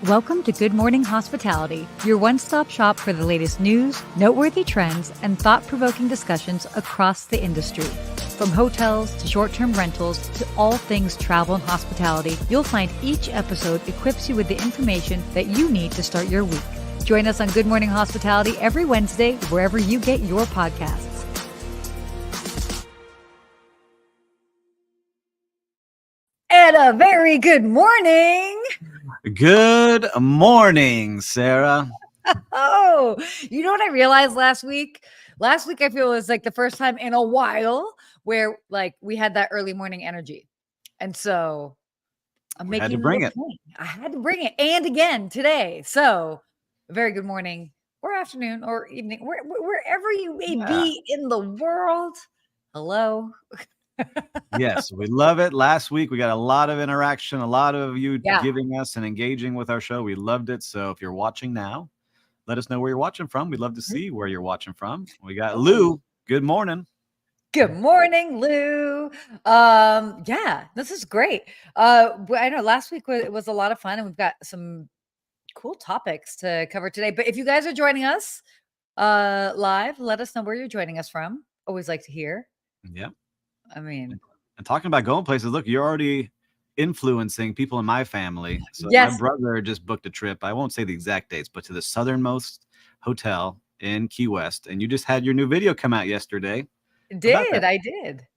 Welcome to Good Morning Hospitality, your one-stop shop for the latest news, noteworthy trends, and thought-provoking discussions across the industry. From hotels to short-term rentals to all things travel and hospitality, you'll find each episode equips you with the information that you need to start your week. Join us on Good Morning Hospitality every Wednesday, wherever you get your podcasts. And a very good morning. Good morning, Sarah. Oh, you know what I realized last week? Last week, I feel was like the first time in a while where like we had that early morning energy. And so I'm making had to bring it. Point. I had to bring it. And again today. So a very good morning or afternoon or evening, wherever you may be in the world. Hello. Yes, we love it. Last week, we got a lot of interaction, a lot of you giving us and engaging with our show. We loved it. So if you're watching now, let us know where you're watching from. We'd love to see where you're watching from. We got Lou. Good morning. Good morning, Lou. Yeah, this is great. I know last week it was a lot of fun, and we've got some cool topics to cover today. But if you guys are joining us live, let us know where you're joining us from. Always like to hear. Yeah. I mean, and talking about going places, look, you're already influencing people in my family. So yes. My brother just booked a trip. I won't say the exact dates, but to the southernmost hotel in Key West. And you just had your new video come out yesterday. I did.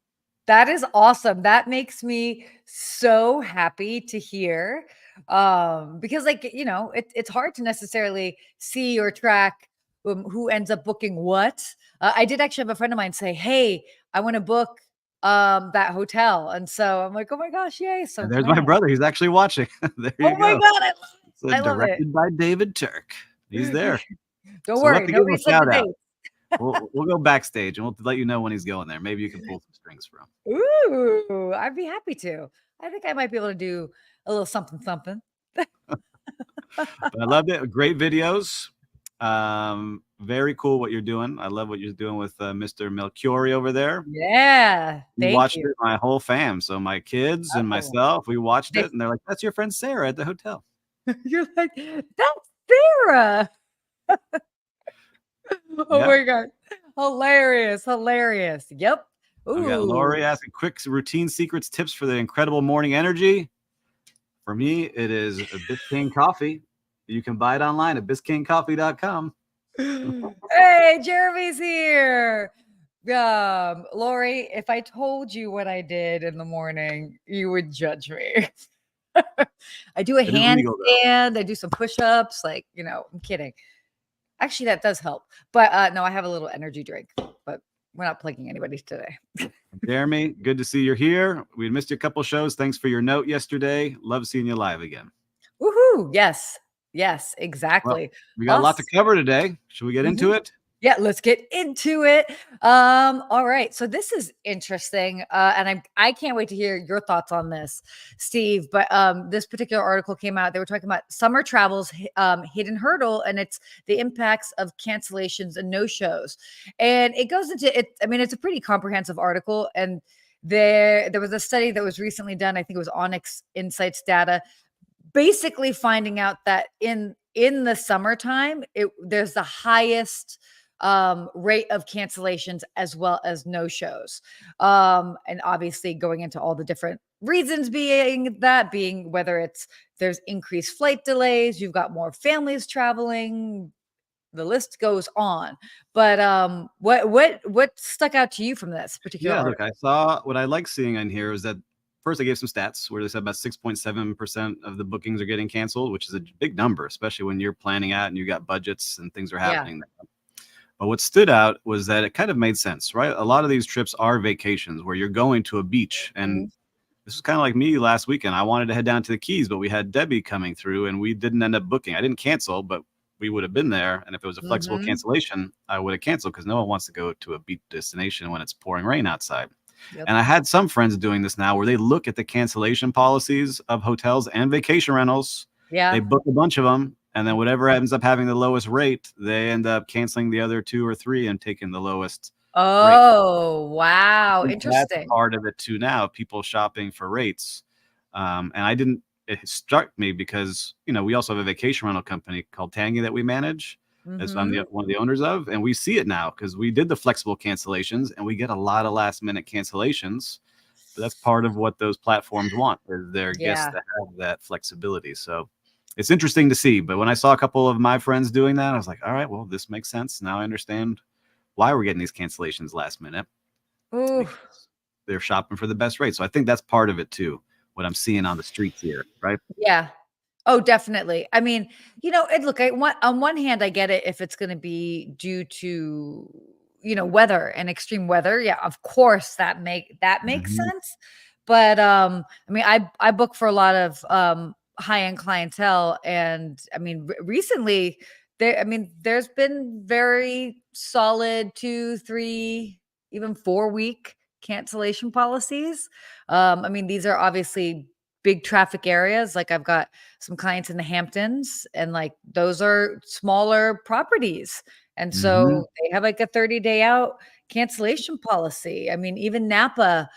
That is awesome. That makes me so happy to hear. Because like, you know, it's hard to necessarily see or track who ends up booking what. I did actually have a friend of mine say, hey, I want to book that hotel. And so I'm like, oh my gosh, yay. So and there's my brother. He's actually watching. There you go. Oh my God. I love directed it. by David Turk. He's there. Don't worry. Nobody said the date. We'll go backstage and we'll let you know when he's going there. Maybe you can pull some strings from. Ooh, I'd be happy to. I think I might be able to do a little something. But I loved it. Great videos. Very cool what you're doing. I love what you're doing with Mr. Melchiori over there. Yeah. We watched it, my whole fam. So my kids and myself, we watched it, and they're like, that's your friend Sarah at the hotel. You're like, that's Sarah. My God. Hilarious. Yep. Ooh. We got Lori asking quick routine secrets, tips for the incredible morning energy. For me, it is a Biscayne coffee. You can buy it online at biscaynecoffee.com. Hey, Jeremy's here. Lori, if I told you what I did in the morning, you would judge me. I do a handstand. I do some push-ups. Like, you know, I'm kidding. Actually, that does help. But no, I have a little energy drink, but we're not plugging anybody today. Jeremy, good to see you're here. We missed you a couple shows. Thanks for your note yesterday. Love seeing you live again. Woohoo. Yes, exactly. Well, we got a lot to cover today. Should we get into it? Yeah, let's get into it. All right. So this is interesting. And I can't wait to hear your thoughts on this, Steve. But this particular article came out. They were talking about summer travel's hidden hurdle, and it's the impacts of cancellations and no-shows. And it goes into it. I mean, it's a pretty comprehensive article. And there was a study that was recently done. I think it was Onyx Insights data, basically finding out that in the summertime, there's the highest rate of cancellations as well as no-shows. And obviously going into all the different reasons being whether there's increased flight delays, you've got more families traveling, the list goes on. But what stuck out to you from this particular article? Look, I saw what I like seeing in here is that first, I gave some stats where they said about 6.7% of the bookings are getting canceled, which is a big number, especially when you're planning out and you got budgets and things are happening. Yeah. But what stood out was that it kind of made sense, right? A lot of these trips are vacations where you're going to a beach. And this is kind of like me last weekend. I wanted to head down to the Keys, but we had Debbie coming through and we didn't end up booking. I didn't cancel, but we would have been there. And if it was a flexible cancellation, I would have canceled because no one wants to go to a beach destination when it's pouring rain outside. Yep. And I had some friends doing this now where they look at the cancellation policies of hotels and vacation rentals. Yeah. They book a bunch of them. And then whatever ends up having the lowest rate, they end up canceling the other 2 or 3 and taking the lowest. Oh, wow. Interesting. That's part of it too now, people shopping for rates. And I didn't it struck me because, we also have a vacation rental company called Tangy that we manage, as I'm one of the owners of, and we see it now because we did the flexible cancellations and we get a lot of last minute cancellations. But that's part of what those platforms want, is their guests Yeah. to have that flexibility. So it's interesting to see. But when I saw a couple of my friends doing that, I was like, all right, well, this makes sense. Now I understand why we're getting these cancellations last minute. Ooh. Because they're shopping for the best rate. So I think that's part of it too, what I'm seeing on the streets here, right? Yeah. Oh, definitely. I mean, and look, on one hand, I get it if it's going to be due to, weather and extreme weather. Yeah, of course that makes Mhm. sense. But I mean, I book for a lot of high-end clientele, and I mean, recently there's been very solid 2, 3, even 4-week cancellation policies. I mean, these are obviously big traffic areas. Like I've got some clients in the Hamptons, and like those are smaller properties. And Mhm. so they have like a 30-day out cancellation policy. I mean, even Napa,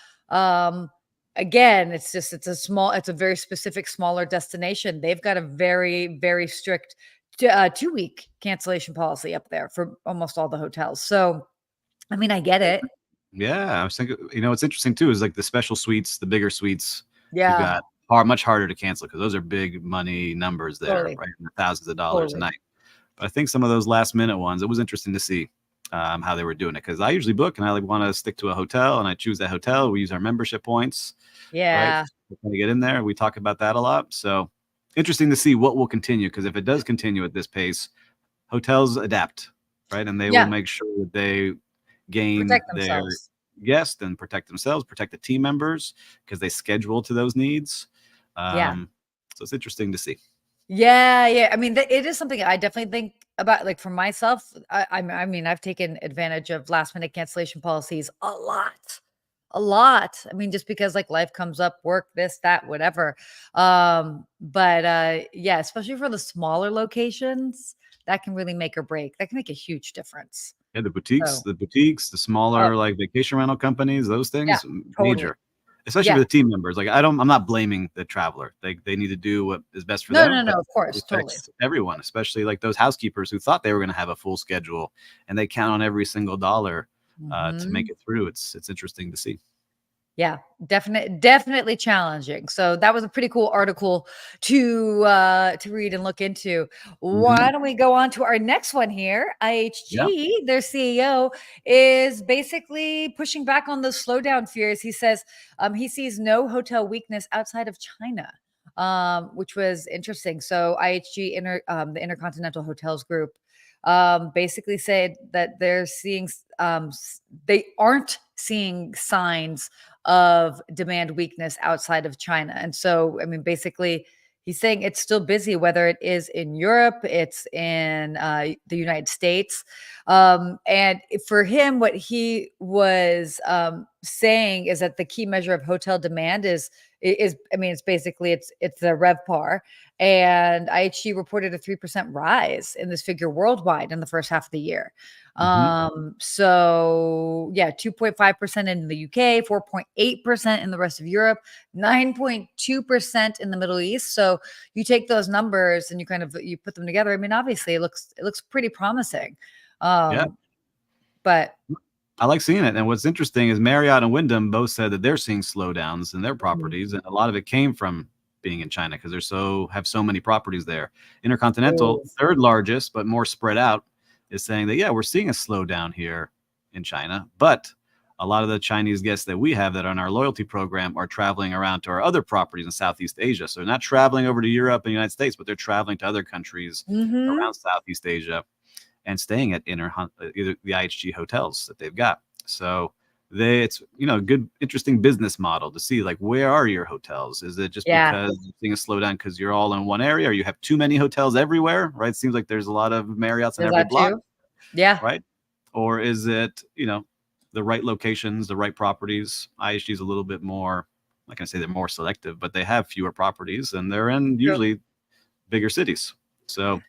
again, it's a very specific smaller destination. They've got a very, very strict 2-week cancellation policy up there for almost all the hotels. So, I mean, I get it. Yeah, I was thinking, what's interesting too is like the special suites, the bigger suites, you've Yeah, got much harder to cancel because those are big money numbers there, totally. right? In the thousands of dollars a Totally. night. But I think some of those last minute ones, it was interesting to see how they were doing it, because I usually book and I like want to stick to a hotel and I choose that hotel. We use our membership points, right? Yeah. When we get in there, we talk about that a lot. So interesting to see what will continue, because if it does continue at this pace, hotels adapt, right? And they will Yeah. make sure that they gain Protect their themselves. guests and protect themselves, protect the team members, because they schedule to those needs. Yeah. So it's interesting to see. Yeah, yeah. I mean, it is something I definitely think about. Like for myself, I mean, I've taken advantage of last minute cancellation policies a lot. I mean, just because like life comes up, work, this, that, whatever. But yeah, especially for the smaller locations, that can really make or break. That can make a huge difference. Yeah, So, the oh smaller like vacation rental companies, those yeah, things, totally. major, especially Yeah. for the team members. Like I'm not blaming the traveler. They need to do what is best for No, them, no, but no. Of it course, totally. affects everyone, especially like those housekeepers who thought they were going to have a full schedule and they count on every single dollar to make Hmm. it through. It's interesting to see. Yeah, definitely challenging. So that was a pretty cool article to read and look into. Hmm. Why don't we go on to our next one here? Yeah. IHG, their CEO, is basically pushing back on those slowdown fears. He says he sees no hotel weakness outside of China, which was interesting. So IHG, the Intercontinental Hotels Group, basically said that they aren't seeing signs of demand weakness outside of China. And so, I mean, basically, he's saying it's still busy, whether it is in Europe, it's in the United States. And for him, what he was saying is that the key measure of hotel demand I mean, it's the RevPAR, and IHG reported a 3% rise in this figure worldwide in the first half of the year. Hmm. So yeah, 2.5% in the UK, 4.8% in the rest of Europe, 9.2% in the Middle East. So you take those numbers and you put them together. I mean, obviously it looks pretty promising. Yeah. But I like seeing it. And what's interesting is Marriott and Wyndham both said that they're seeing slowdowns in their Mhm. properties, and a lot of it came from being in China because have so many properties there. Intercontinental, Oh. third largest, but more spread out, is saying that yeah, we're seeing a slowdown here in China, but a lot of the Chinese guests that we have that are on our loyalty program are traveling around to our other properties in Southeast Asia. So they're not traveling over to Europe and the United States, but they're traveling to other countries Mhm. around Southeast Asia and staying at either the IHG hotels that they've got. So it's a good, interesting business model to see, like, where are your hotels? Is it just Yeah. because you're seeing a slowdown because you're all in one area, or you have too many hotels everywhere, right? It seems like there's a lot of Marriotts on There's every that block, too. Yeah. right? Or is it, the right locations, the right properties? IHG is a little bit more, I'm not going to say they're more selective, but they have fewer properties and they're in True. usually bigger cities. So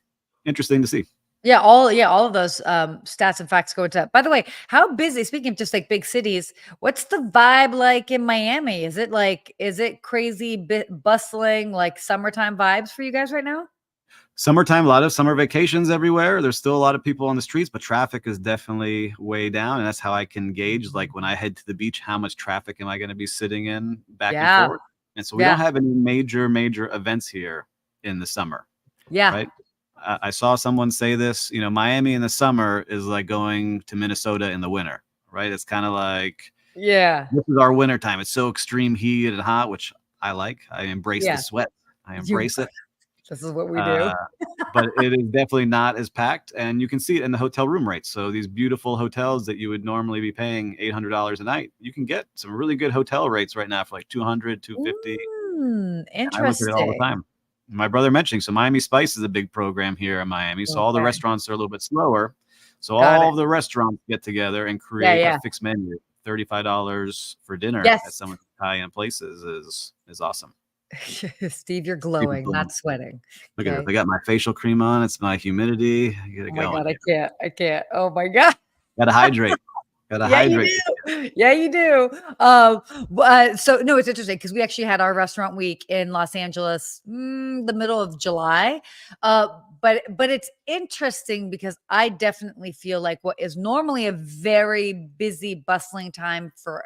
interesting to see. Yeah, all of those stats and facts go into. By the way, how busy? Speaking of just like big cities, what's the vibe like in Miami? Is it crazy, bustling, like summertime vibes for you guys right now? Summertime, a lot of summer vacations everywhere. There's still a lot of people on the streets, but traffic is definitely way down. And that's how I can gauge, like when I head to the beach, how much traffic am I going to be sitting in back and Yeah, forth? And so we don't yeah, have any major events here in the summer, yeah, right? I saw someone say this, Miami in the summer is like going to Minnesota in the winter, right? It's kind of like yeah. this is our winter time. It's so extreme heat and hot, which I like. I embrace the Yeah, sweat. I you embrace it. this is what we do. Uh, but it is definitely not as packed, and you can see it in the hotel room rates. So these beautiful hotels that you would normally be paying $800 a night, you can get some really good hotel rates right now for like 200, 250. And I look at it all the Interesting. time. My brother mentioning, so Miami Spice is a big program here in Miami. So all the Okay, restaurants are a little bit slower. So got all it. of the restaurants get together and Yeah, create a yeah. fixed menu. $35 for dinner at Yes. some of the Italian places is awesome. Steve, you're Keep it glowing, going. not sweating. Look at this. Okay. I got my facial cream on. It's my humidity. I get it Oh my going God, I here. can't. I can't. Oh my God. Gotta hydrate. Gotta Yeah, you hydrate. do. Yeah, you do. So no, it's interesting because we actually had our restaurant week in Los Angeles, the middle of July. Uh, but it's interesting because I definitely feel like what is normally a very busy, bustling time for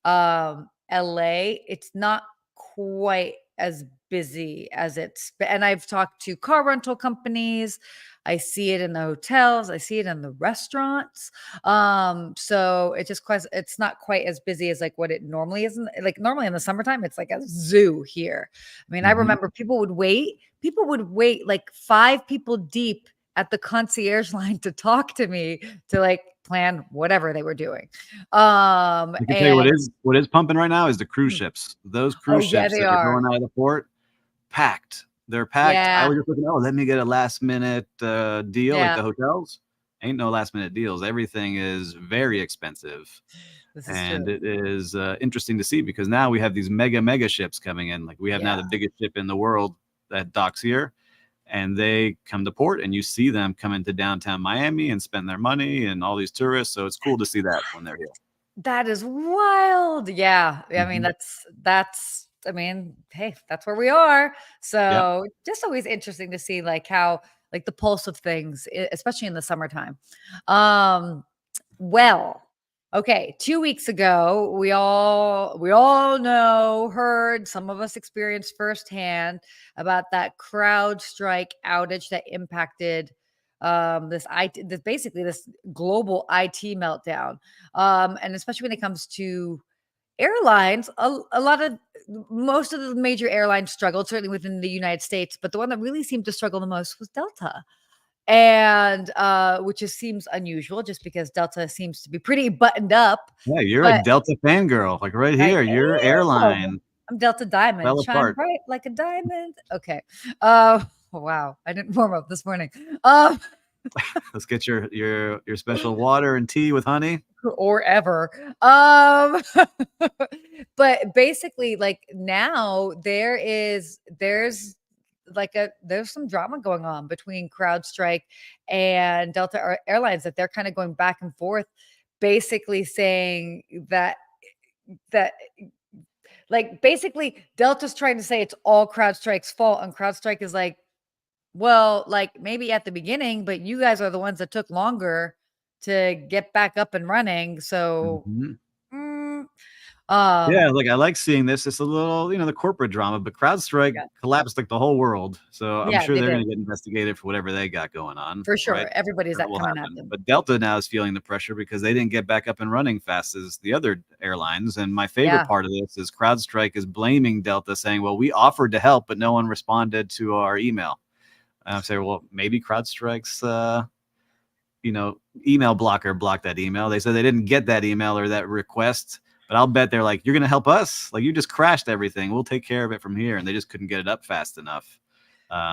LA, it's not quite as busy as and I've talked to car rental companies. I see it in the hotels, I see it in the restaurants. So it's not quite as busy as like what it normally is. Like normally in the summertime, it's like a zoo here. I mean, I Mhm. remember people would wait like 5 people deep at the concierge line to talk to me to like plan whatever they were doing. I can tell you And what is pumping right now is the cruise mm, ships. Those cruise oh, yeah, ships they that are are. going out of the port, packed. They're packed. I Yeah, was just looking, oh, let me get a last minute deal like yeah, the hotels. Ain't no last minute deals. Everything is very expensive. this is And true. it is interesting to see because now we have these mega ships coming in. Like we have now Yeah. the biggest ship in the world that docks here, and they come to port, and you see them come into downtown Miami and spend their money and all these tourists. So it's cool to see that when they're here. That is wild. Yeah. I mean, Mhm. I mean, hey, that's where we are. Yep. So just always interesting to see like how like the pulse of things, especially in the summertime. Um, Well, okay, 2 weeks ago, we all heard, some of us experienced firsthand about that CrowdStrike outage that impacted this basically this global IT meltdown. And especially when it comes to airlines, a lot of most of the major airlines struggled, certainly within the United States, but the one that really seemed to struggle the most was Delta. And which just seems unusual just because Delta seems to be pretty buttoned up, Yeah, you're a but Delta fangirl, like right I here. Your am. airline I'm Delta Diamond, fell shine apart. bright like a diamond. Okay. Uh, wow, I didn't warm up this morning. Um, Let's get your special water and tea with honey. or ever. Um, but basically, like now there's some drama going on between CrowdStrike and Delta Airlines that they're kind of going back and forth, basically saying that like basically Delta's trying to say it's all CrowdStrike's fault, and CrowdStrike is like, well, like maybe at the beginning, but you guys are the ones that took longer to get back up and running. So, Mhm. mm, Yeah, um, like, I like seeing this. It's a little, the corporate drama, but CrowdStrike yeah, collapsed, like, the whole world, so I'm yeah, sure they they're did gonna get investigated for whatever they got going on, for right? sure. Everybody's That that will coming at happen, them. but Delta now is feeling the pressure because they didn't get back up and running fast as the other airlines, and my favorite Yeah, part of this is CrowdStrike is blaming Delta, saying, "Well, we offered to help, but no one responded to our email." And I'm saying, "Well, maybe CrowdStrike's, email blocker blocked that email. They said they didn't get that email or that request, but I'll bet they're like, you're going to help us? Like, you just crashed everything. We'll take care of it from here." And they just couldn't get it up fast enough.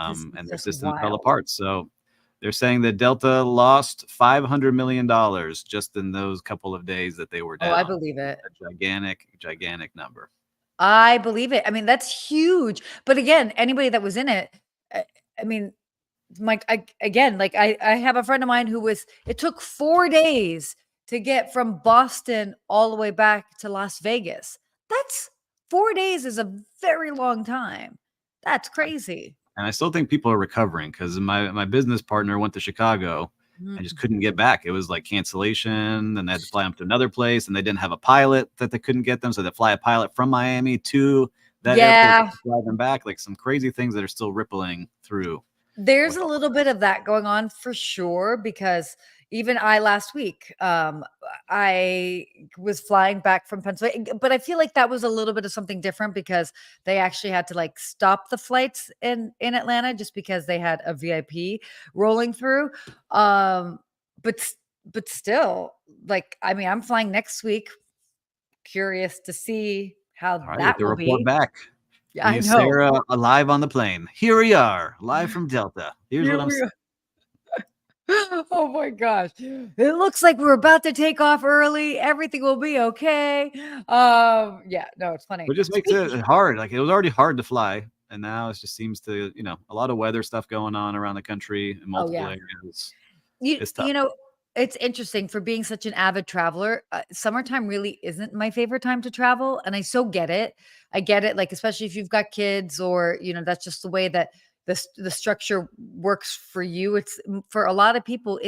this is And their just system fell wild. apart. So they're saying that Delta lost $500 million just in those couple of days that they were Oh, I down. believe it. A gigantic number. I believe it. I mean, that's huge. But again, anybody that was in it, I I mean, Mike, I have a friend of mine it took 4 days to get from Boston all the way back to Las Vegas. That's 4 days is a very long time. That's crazy. And I still think people are recovering, because my business partner went to Chicago and just couldn't get back. It was like cancellation, and they had to fly them to another place, and they didn't have a pilot that they couldn't get them, so they fly a pilot from Miami to that airport to fly them back. Like some crazy things that are still rippling through. There's a little bit of that going on for sure, because even last week, I was flying back from Pennsylvania, but I feel like that was a little bit of something different because they actually had to like stop the flights in Atlanta just because they had a VIP rolling through. But still, like, I mean, I'm flying next week. Curious to see how that will report be. back. Yeah, I know. Sarah alive on the plane. Here we are, live from Delta. Here's what I'm saying. Oh my gosh. It looks like we're about to take off early. Everything will be okay. Yeah, no, it's funny. It just makes it hard. Like, it was already hard to fly, and now it just seems to, a lot of weather stuff going on around the country in multiple areas. It's tough. It's interesting for being such an avid traveler. Summertime really isn't my favorite time to travel, and I so get it. I get it, like, especially if you've got kids, or that's just the way that the structure works for you. It's for a lot of people,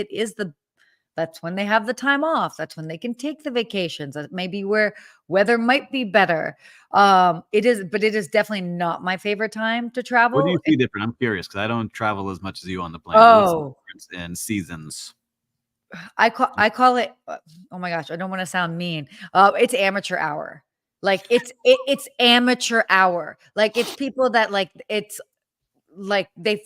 that's when they have the time off. That's when they can take the vacations. That may be where weather might be better. It is, but it is definitely not my favorite time to travel. What do you see different? I'm curious, because I don't travel as much as you on the plane. Oh, and seasons. I call it. Oh my gosh, I don't want to sound mean. It's amateur hour. Like it's amateur hour. Like it's people that like it's like they've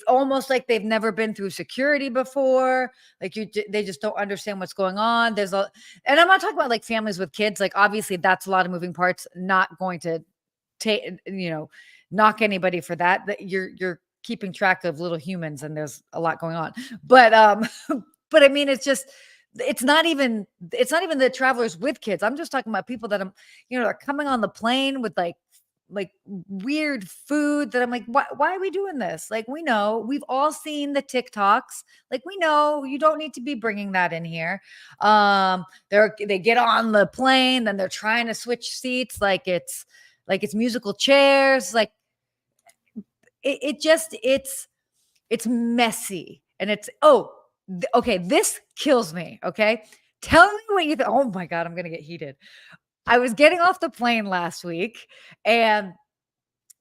never been through security before. Like they just don't understand what's going on. And I'm not talking about like families with kids. Like obviously that's a lot of moving parts. Not going to take knock anybody for that. That you're keeping track of little humans, and there's a lot going on. But but I mean, it's not even the travelers with kids. I'm just talking about people that are coming on the plane with like weird food that I'm like, why are we doing this? Like, we've all seen the TikToks. Like, we know you don't need to be bringing that in here. They get on the plane, then they're trying to switch seats like it's musical chairs. Like it's messy, and okay, this kills me. Okay, tell me what you think. Oh my God, I'm gonna get heated. I was getting off the plane last week, and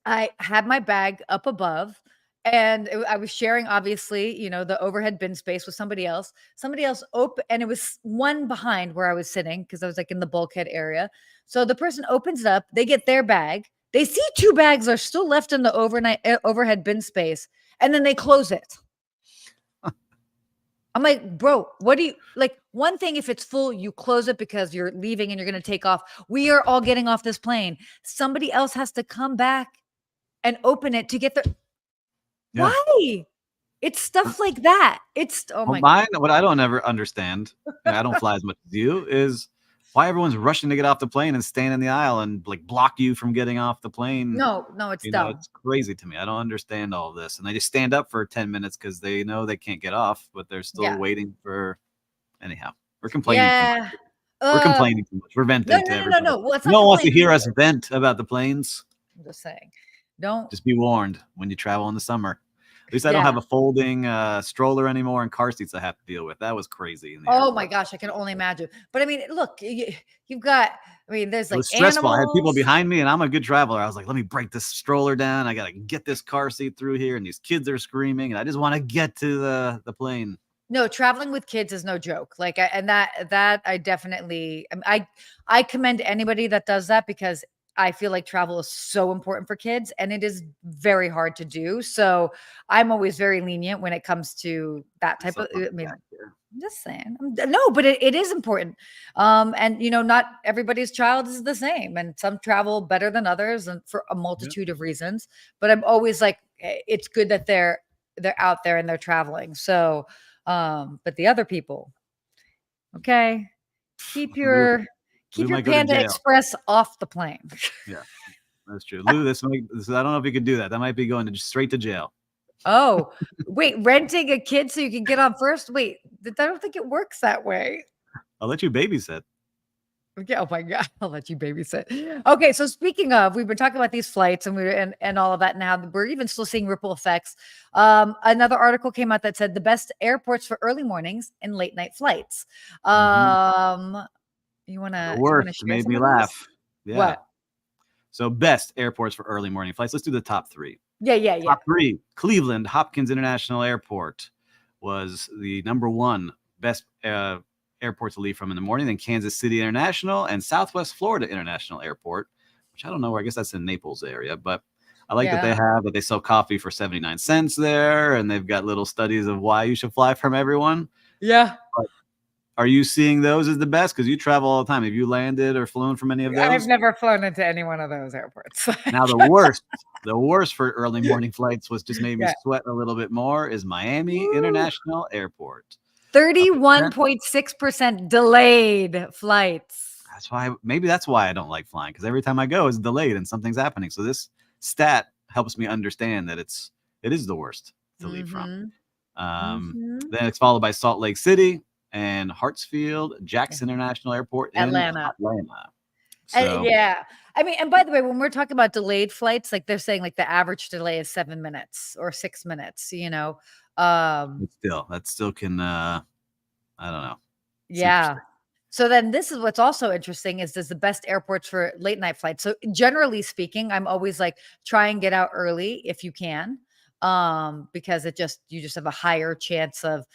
I had my bag up above, and I was sharing, obviously, the overhead bin space with somebody else. Somebody else and it was one behind where I was sitting because I was like in the bulkhead area. So the person opens it up, they get their bag, they see 2 bags are still left in the overhead bin space, and then they close it. I'm like, bro, what do you like? One thing, if it's full, you close it because you're leaving and you're going to take off. We are all getting off this plane. Somebody else has to come back and open it to get the. Yeah. Why? It's stuff like that. It's my God. What I don't ever understand, I don't fly as much as you, is why everyone's rushing to get off the plane and stand in the aisle and like block you from getting off the plane. No, it's dumb. It's crazy to me. I don't understand all of this. And they just stand up for 10 minutes because they know they can't get off, but they're still waiting for. Anyhow, we're complaining. Yeah. We're complaining too much. We're venting to everybody. No. Well, no one wants to hear us vent about the planes. I'm just saying. Don't. Just be warned when you travel in the summer. At least I don't have a folding stroller anymore and car seats I have to deal with. That was crazy. Oh my gosh, I can only imagine. But I mean, look, you've got. I mean, there's like. It was stressful. I had people behind me, and I'm a good traveler. I was like, let me break this stroller down. I gotta get this car seat through here, and these kids are screaming, and I just want to get to the plane. No, traveling with kids is no joke. Like, that I definitely. I commend anybody that does that, because I feel like travel is so important for kids, and it is very hard to do. So I'm always very lenient when it comes to that type of. I mean, I'm just saying. No, but it is important. And not everybody's child is the same, and some travel better than others, and for a multitude of reasons. But I'm always like, it's good that they're out there and they're traveling. So, but the other people, okay, keep your Panda Express off the plane. Yeah, that's true. Lou, I don't know if you could do that. That might be going straight to jail. Oh, wait, renting a kid so you can get on first? Wait, I don't think it works that way. I'll let you babysit. Okay, oh my God, I'll let you babysit. Okay, so speaking of, we've been talking about these flights and all of that now. We're even still seeing ripple effects. Another article came out that said the best airports for early mornings and late night flights. You The wanna worst share made some me of those? laugh. Yeah. What? So best airports for early morning flights. Let's do the top 3. Yeah. Top 3. Cleveland Hopkins International Airport was the number 1 best airport to leave from in the morning. Then Kansas City International and Southwest Florida International Airport, which I don't know where. I guess that's in Naples area, but I like that they sell coffee for 79 cents there, and they've got little studies of why you should fly from everyone. Yeah. But are you seeing those as the best? Because you travel all the time. Have you landed or flown from any of those? I've never flown into any one of those airports. Now the worst for early morning flights was just made me sweat a little bit more is Miami International Airport. 31.6% delayed flights. Maybe that's why I don't like flying, because every time I go it's delayed and something's happening. So this stat helps me understand that it is the worst to leave from. Then it's followed by Salt Lake City and Hartsfield Jackson International Airport in Atlanta. So, yeah. I mean, and by the way, when we're talking about delayed flights, like they're saying like the average delay is 7 minutes or 6 minutes, that still can I don't know. Yeah. So then this is what's also interesting is the best airports for late night flights. So generally speaking, I'm always like try and get out early if you can. Because you just have a higher chance of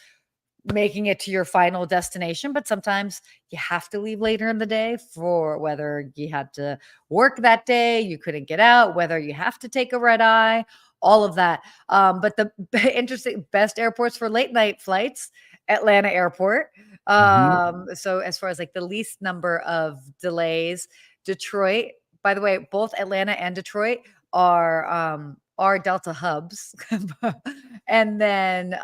making it to your final destination, but sometimes you have to leave later in the day for whether you had to work that day, you couldn't get out, whether you have to take a red eye, all of that. But the interesting best airports for late night flights, Atlanta Airport. So as far as like the least number of delays, Detroit, by the way, both Atlanta and Detroit are Delta hubs. and then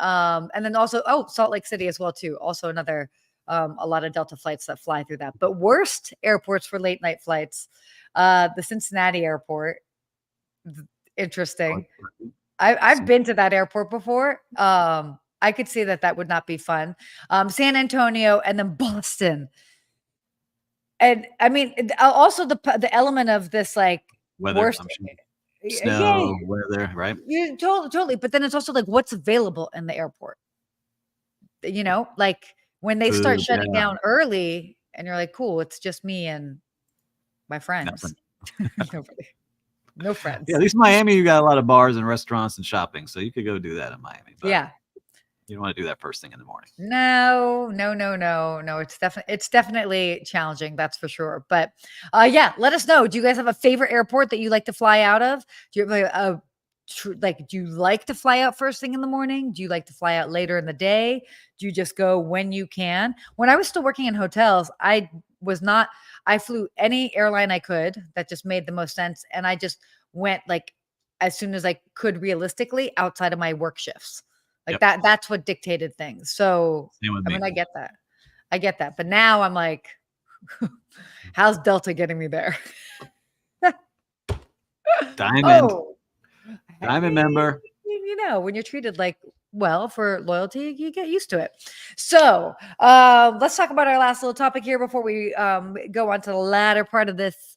also Salt Lake City as well too. Also another a lot of Delta flights that fly through that. But worst airports for late night flights, the Cincinnati airport. Interesting. I've been to that airport before. I could see that would not be fun. San Antonio and then Boston. And I mean, also the element of this like weather, worst snow, weather, right? You totally. But then it's also like what's available in the airport. Like when they start shutting down early, and you're like, cool, it's just me and my friends. Nobody. No friends. Yeah, at least Miami, you got a lot of bars and restaurants and shopping, so you could go do that in Miami. But yeah. You don't want to do that first thing in the morning. No. It's definitely challenging. That's for sure. But let us know. Do you guys have a favorite airport that you like to fly out of? Do you have do you like to fly out first thing in the morning? Do you like to fly out later in the day? Do you just go when you can? When I was still working in hotels, I flew any airline I could that just made the most sense. And I just went like as soon as I could realistically outside of my work shifts. Like that's what dictated things. So I mean, I get that. But now I'm like, how's Delta getting me there? Diamond member. When you're treated like for loyalty, you get used to it. So let's talk about our last little topic here before we go on to the latter part of this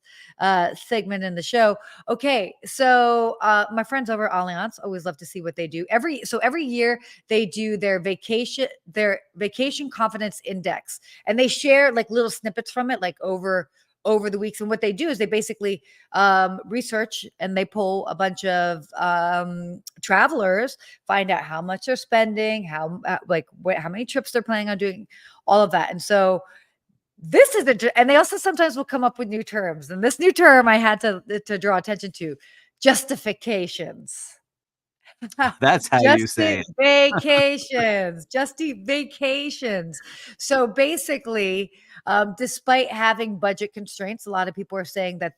segment in the show. Okay, so my friends over at Allianz always love to see what they do. Every year they do their vacation confidence index, and they share like little snippets from it, like over the weeks. And what they do is they basically research and they poll a bunch of travelers, find out how much they're spending, how many trips they're planning on doing, all of that. And so this is and they also sometimes will come up with new terms. And this new term I had to draw attention to: justifications. That's how you say it. Vacations. So basically, despite having budget constraints, a lot of people are saying that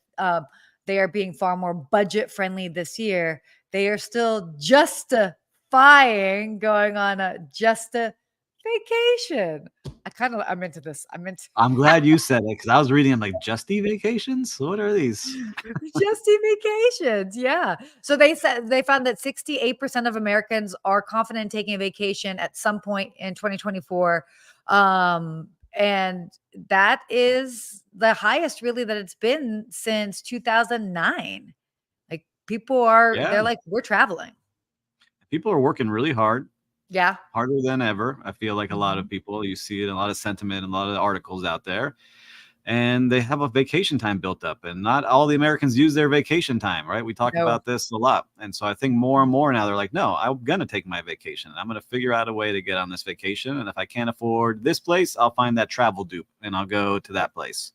they are being far more budget friendly this year. They are still justifying going on a vacation. I I'm into this. I'm glad you said it because I was reading. I'm like, Justy vacations. What are these? Justy vacations. Yeah. So they found that 68% of Americans are confident in taking a vacation at some point in 2024. And that is the highest really that it's been since 2009. Like people they're like, we're traveling. People are working really hard. Yeah. Harder than ever. I feel like a lot of Mhm. people, you see it in a lot of sentiment and a lot of articles out there, and they have a vacation time built up, and not all the Americans use their vacation time, right? We talk No. about this a lot. And so I think more and more now they're like, no, I'm going to take my vacation. I'm going to figure out a way to get on this vacation. And if I can't afford this place, I'll find that travel dupe and I'll go to that place.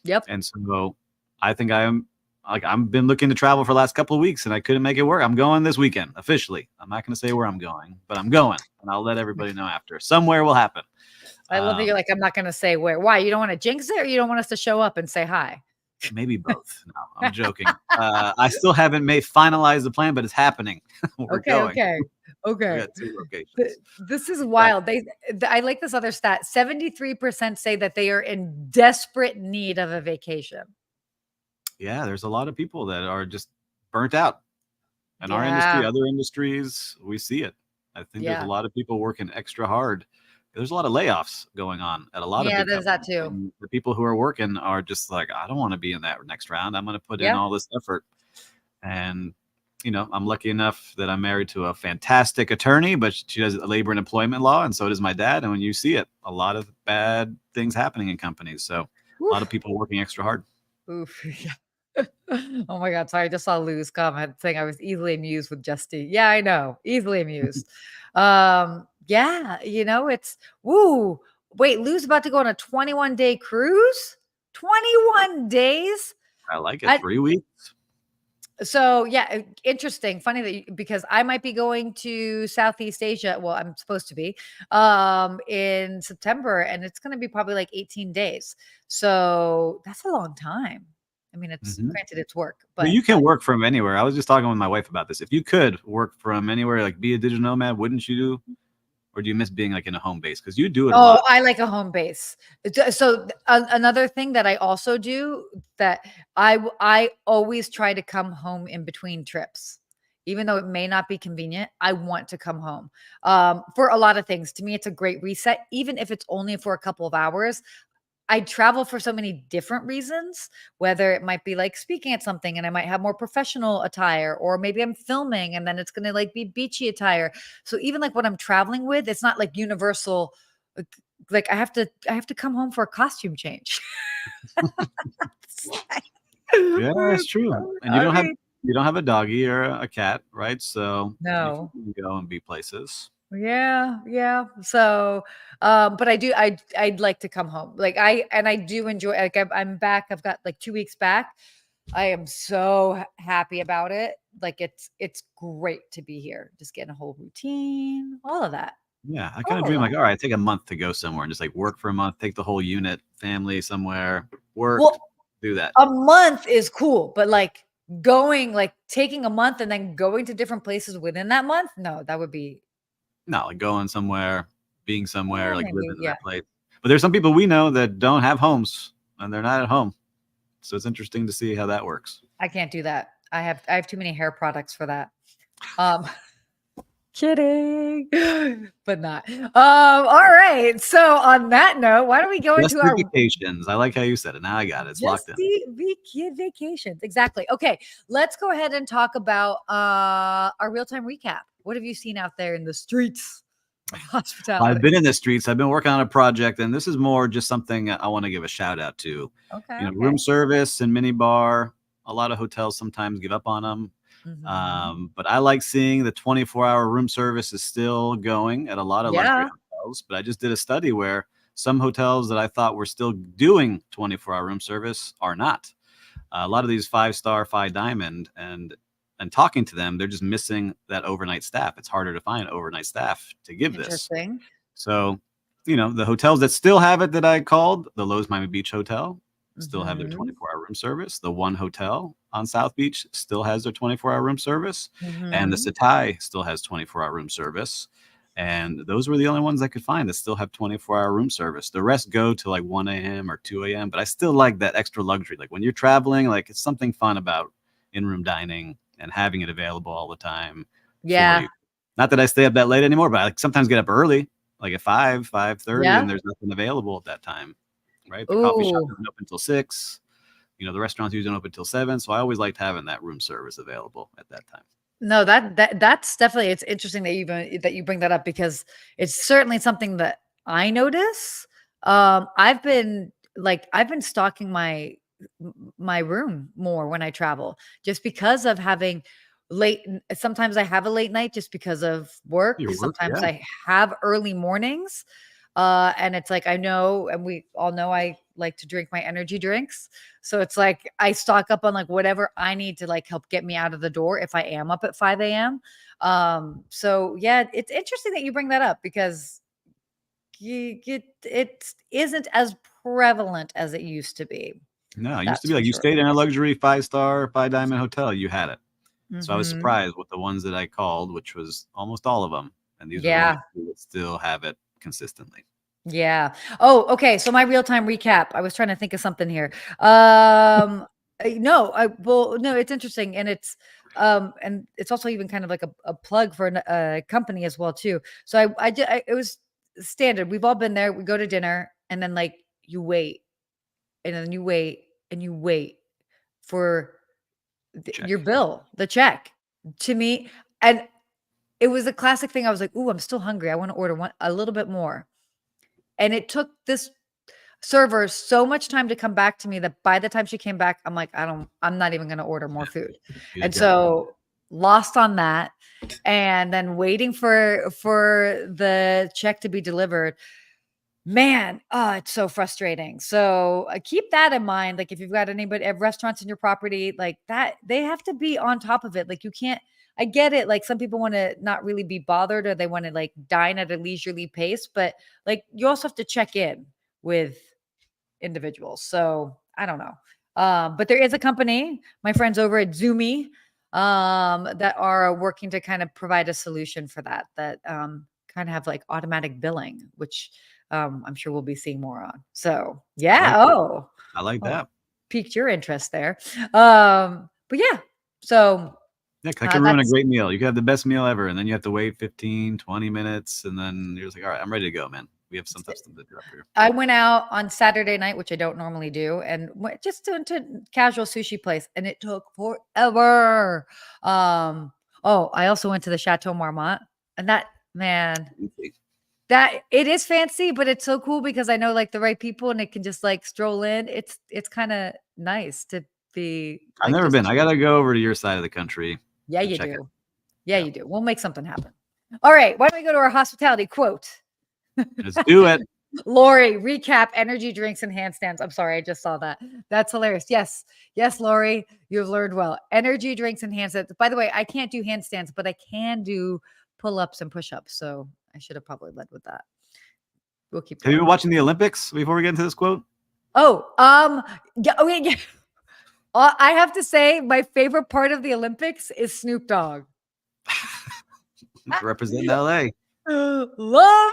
Yep. And so I think I've been looking to travel for the last couple of weeks and I couldn't make it work. I'm going this weekend officially. I'm not going to say where I'm going, but I'm going, and I'll let everybody know after. Somewhere will happen. I love that you're like, I'm not going to say where. Why? You don't want to jinx it, or you don't want us to show up and say hi? Maybe both. No, I'm joking. I still haven't finalized the plan, but it's happening. We're going. Okay. We got 2 locations. This is wild. I like this other stat. 73% say that they are in desperate need of a vacation. Yeah, there's a lot of people that are just burnt out. In our industry, other industries, we see it. I think there's a lot of people working extra hard. There's a lot of layoffs going on at a lot of big there's that companies. too. And the people who are working are just like, I don't want to be in that next round. I'm going to put in all this effort. And, I'm lucky enough that I'm married to a fantastic attorney, but she does labor and employment law. And so does my dad. And when you see it, a lot of bad things happening in companies. So a lot of people working extra hard. Oof. Yeah. Oh my God. Sorry. I just saw Lou's comment saying I was easily amused with Justy. Yeah, I know. Easily amused. Yeah, it's woo. Wait, Lou's about to go on a 21-day cruise? 21 days? I like it. 3 weeks. So yeah, interesting. Funny because I might be going to Southeast Asia. Well, I'm supposed to be in September, and it's going to be probably like 18 days. So that's a long time. I mean, it's granted it's work, but you can work from anywhere. I was just talking with my wife about this. If you could work from anywhere, like be a digital nomad, wouldn't you do? Or do you miss being like in a home base? Because you do it a lot. I like a home base. So another thing that I also do that I always try to come home in between trips. Even though it may not be convenient, I want to come home for a lot of things. To me, it's a great reset, even if it's only for a couple of hours. I travel for so many different reasons, whether it might be like speaking at something and I might have more professional attire, or maybe I'm filming and then it's going to like be beachy attire. So even like what I'm traveling with, it's not like universal. Like I have to come home for a costume change. Yeah, that's true. And you don't have a doggy or a cat, right? So no, you can go and be places. Yeah. So, but I'd like to come home. Like I do enjoy, like I'm back. I've got like 2 weeks back. I am so happy about it. Like it's great to be here. Just getting a whole routine, all of that. Yeah, I kind of dream like, all right, take a month to go somewhere and just like work for a month, take the whole unit, family somewhere, work, do that. A month is cool, but like taking a month and then going to different places within that month, no, that would be. No, like going somewhere, being somewhere, like living in that place. But there's some people we know that don't have homes and they're not at home. So it's interesting to see how that works. I can't do that. I have too many hair products for that. Kidding, but not. All right. So on that note, why don't we go into our vacations? I like how you said it. Now I got it. It's locked in. Vacations. Exactly. Okay. Let's go ahead and talk about our real-time recap. What have you seen out there in the streets of hospitality? I've been in the streets. I've been working on a project, and this is more just something I want to give a shout out to. Okay. Room service and mini bar. A lot of hotels sometimes give up on them. But I like seeing the 24-hour room service is still going at a lot of luxury hotels. But I just did a study where some hotels that I thought were still doing 24-hour room service are not. A lot of these 5-star, 5 diamond, and talking to them, they're just missing that overnight staff. It's harder to find overnight staff to give this. So, the hotels that still have it that I called, the Lowe's Miami Beach Hotel, still have their 24-hour room service. The One Hotel on South Beach still has their 24-hour room service. And the Satai still has 24-hour room service. And those were the only ones I could find that still have 24-hour room service. The rest go to like 1 a.m. or 2 a.m. But I still like that extra luxury. Like when you're traveling, like it's something fun about in-room dining and having it available all the time for you. Not that I stay up that late anymore, but I sometimes get up early, like at 5:30, and there's nothing available at that time, right? The coffee shop doesn't open until 6. The restaurants usually don't open until 7. So I always liked having that room service available at that time. No, that's definitely, it's interesting that you bring that up, because it's certainly something that I notice. I've been stocking my room more when I travel, just because of having sometimes I have a late night just because of work. Sometimes I have early mornings. And it's like, I know, and we all know I like to drink my energy drinks. So it's like I stock up on like whatever I need to like help get me out of the door if I am up at 5 a.m. So yeah, it's interesting that you bring that up, because it isn't as prevalent as it used to be. No, it used to be like you stayed in a luxury 5-star, 5-diamond hotel, you had it. So I was surprised with the ones that I called, which was almost all of them. And these are the ones that still have it consistently. Yeah. Oh, okay. So my real-time recap. I was trying to think of something here. No, it's interesting, and it's also even kind of like a plug for a company as well too. So it was standard. We've all been there. We go to dinner, and then like you wait, and then you wait, and you wait for your bill, the check, to me. And it was a classic thing. I was like, "Ooh, I'm still hungry. I want to order a little bit more." And it took this server so much time to come back to me that by the time she came back, I'm like, I'm not even going to order more food. And so lost on that. And then waiting for the check to be delivered. Man, it's so frustrating. So keep that in mind. Like if you've got restaurants in your property like that, they have to be on top of it. Like you can't, I get it. Like some people want to not really be bothered, or they want to like dine at a leisurely pace, but like you also have to check in with individuals. So I don't know. But there is a company, my friends over at Zoomy, that are working to kind of provide a solution for that kind of have like automatic billing, which I'm sure we'll be seeing more on. So yeah. I like that. Piqued your interest there. But yeah. So yeah, that can ruin a great meal. You could have the best meal ever, and then you have to wait 15, 20 minutes, and then you're just like, all right, I'm ready to go, man. We have some stuff to do up here. I went out on Saturday night, which I don't normally do, and went just into casual sushi place, and it took forever. I also went to the Chateau Marmont, and that, man, that it is fancy, but it's so cool because I know like the right people, and it can just like stroll in. It's kind of nice to be. Like, I've never been. I gotta go over to your side of the country. Yeah, you do. Yeah, you do. We'll make something happen. All right, why don't we go to our hospitality quote? Let's do it. Lori, recap energy drinks and handstands. I'm sorry, I just saw that. That's hilarious. Yes, Lori, you've learned well. Energy drinks and handstands. By the way, I can't do handstands, but I can do pull-ups and push-ups. So I should have probably led with that. We'll keep going. Have you been watching the Olympics before we get into this quote? Yeah. I have to say, my favorite part of the Olympics is Snoop Dogg. Represent LA. Love.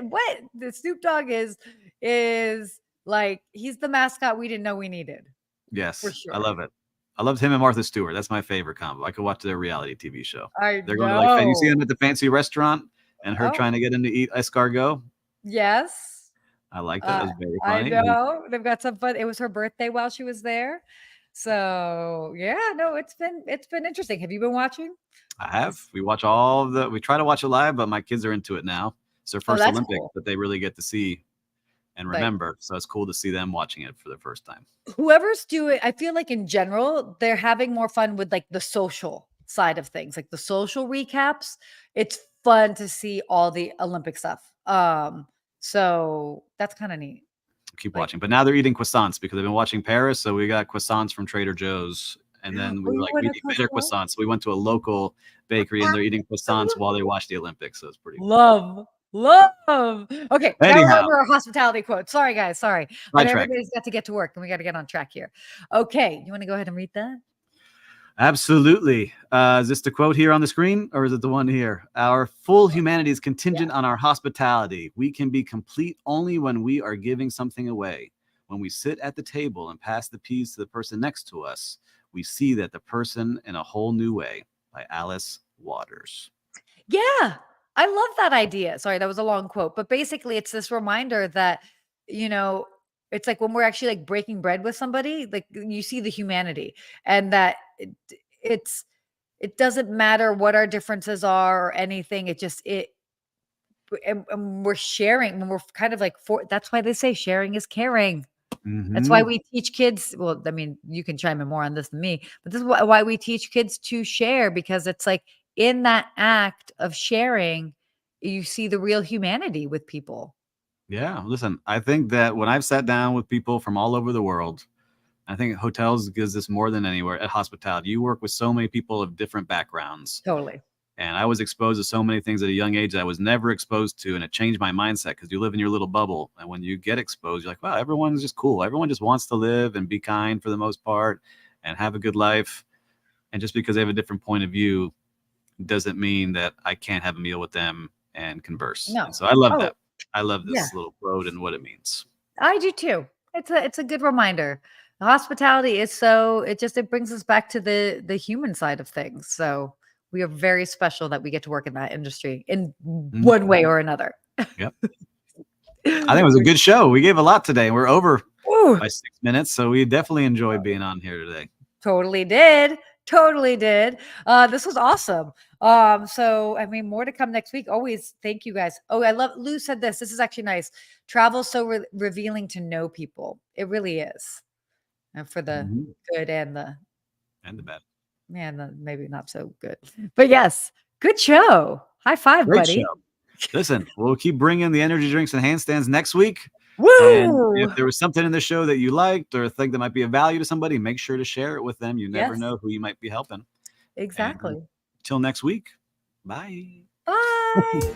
What the Snoop Dogg is like, he's the mascot we didn't know we needed. Yes, for sure. I love it. I loved him and Martha Stewart. That's my favorite combo. I could watch their reality TV show. They're going to like, you see them at the fancy restaurant and her trying to get him to eat escargot. Yes. I like that. It was very funny. I know. They've got some fun. It was her birthday while she was there. So yeah, no, it's been interesting. Have you been watching? I have. We watch we try to watch it live, but my kids are into it now. It's their first Olympics that they really get to see and remember. So it's cool to see them watching it for the first time. Whoever's doing, I feel like in general, they're having more fun with like the social side of things, like the social recaps. It's fun to see all the Olympic stuff. So that's kind of neat. Keep watching. But now they're eating croissants because they've been watching Paris. So we got croissants from Trader Joe's. And then we were like, we need better croissants. So we went to a local bakery and they're eating croissants while they watch the Olympics. So it's pretty cool. Love. Okay. Anyhow. Now we're our hospitality quote. Sorry, guys. Sorry. But everybody's got to get to work and we got to get on track here. Okay. You want to go ahead and read that? Absolutely. Is this the quote here on the screen, or is it the one here? Our full humanity is contingent on our hospitality. We can be complete only when we are giving something away. When we sit at the table and pass the peas to the person next to us, we see that the person in a whole new way. By Alice Waters. Yeah, I love that idea. Sorry, that was a long quote, but basically it's this reminder that, you know, it's like when we're actually like breaking bread with somebody, like you see the humanity, and that it's it doesn't matter what our differences are or anything. It just and we're sharing when we're kind of like that's why they say sharing is caring. That's why we teach kids. Well, I mean, you can chime in more on this than me, but this is why we teach kids to share, because it's like in that act of sharing, you see the real humanity with people. Yeah, listen, I think that when I've sat down with people from all over the world, I think hotels gives this more than anywhere at hospitality. You work with so many people of different backgrounds. Totally. And I was exposed to so many things at a young age that I was never exposed to. And it changed my mindset because you live in your little bubble. And when you get exposed, you're like, wow, everyone's just cool. Everyone just wants to live and be kind for the most part and have a good life. And just because they have a different point of view doesn't mean that I can't have a meal with them and converse. No. And so I love Oh, that. I love yeah. this little quote and what it means. I do too. It's a good reminder. The hospitality is it brings us back to the human side of things. So we are very special that we get to work in that industry in one way or another. Yep. I think it was a good show. We gave a lot today. We're over by 6 minutes, so we definitely enjoyed being on here today. Totally did. Totally did. This was awesome. So I mean, more to come next week. Always thank you guys. Oh, I love Lou said this. This is actually nice. Travel so revealing to know people. It really is. And for the good and the bad. Man, maybe not so good. But yes, good show. High five, Great buddy. Show. Listen, we'll keep bringing the energy drinks and handstands next week. Woo! And if there was something in the show that you liked or think that might be of value to somebody, make sure to share it with them. You never know who you might be helping. Exactly. Until next week. Bye. Bye.